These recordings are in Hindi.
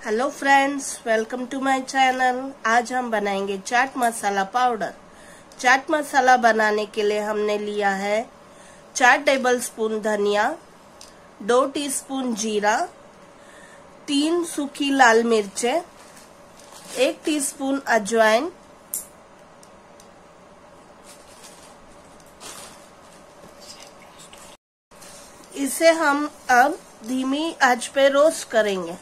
Hello friends, welcome to my channel. आज हम बनाएंगे चाट मसाला पाउडर। चाट मसाला बनाने के लिए हमने लिया है 4 टेबलस्पून धनिया, 2 टीस्पून जीरा, 3 सूखी लाल मिर्चें, 1 टीस्पून अजवाइन, इसे हम अब धीमी आंच पे रोस्ट करेंगे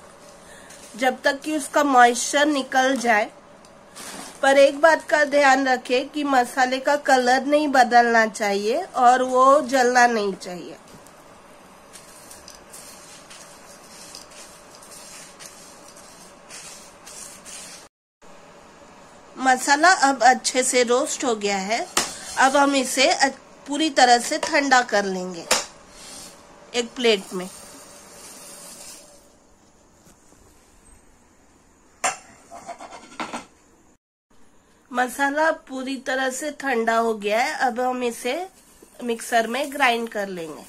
जब तक कि उसका मॉइस्चर निकल जाए। पर एक बात का ध्यान रखें कि मसाले का कलर नहीं बदलना चाहिए और वो जलना नहीं चाहिए। मसाला अब अच्छे से रोस्ट हो गया है। अब हम इसे पूरी तरह से ठंडा कर लेंगे एक प्लेट में। मसाला पूरी तरह से ठंडा हो गया है। अब हम इसे मिक्सर में ग्राइंड कर लेंगे।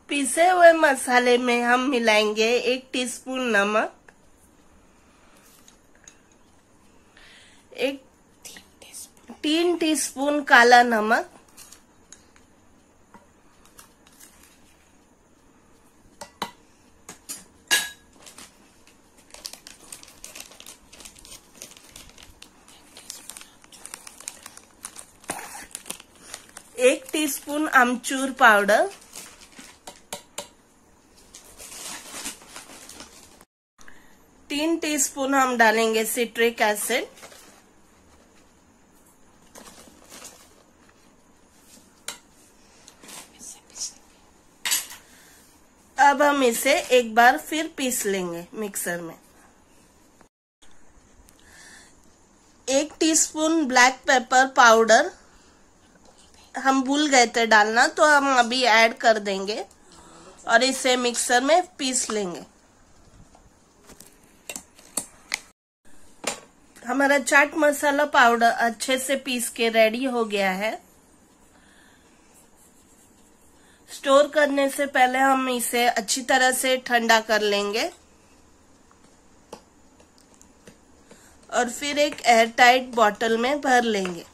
पीसे हुए मसाले में हम मिलाएंगे 1 टीस्पून नमक, 3 टीस्पून काला नमक, एक टीस्पून आमचूर पाउडर, 3 टीस्पून हम डालेंगे सिट्रिक एसिड, अब हम इसे एक बार फिर पीस लेंगे मिक्सर में। 1 टीस्पून ब्लैक पेपर पाउडर हम भूल गए थे डालना, तो हम अभी ऐड कर देंगे और इसे मिक्सर में पीस लेंगे। हमारा चाट मसाला पाउडर अच्छे से पीस के रेडी हो गया है। स्टोर करने से पहले हम इसे अच्छी तरह से ठंडा कर लेंगे और फिर एक एयरटाइट बॉटल में भर लेंगे।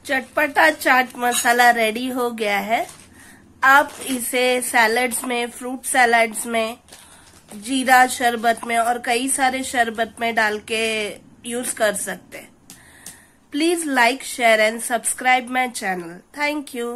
चटपटा चाट मसाला रेडी हो गया है। आप इसे सैलड्स में, फ्रूट सैलड्स में, जीरा शरबत में और कई सारे शरबत में डाल के यूज कर सकते हैं। Please like, share and subscribe my channel. Thank you.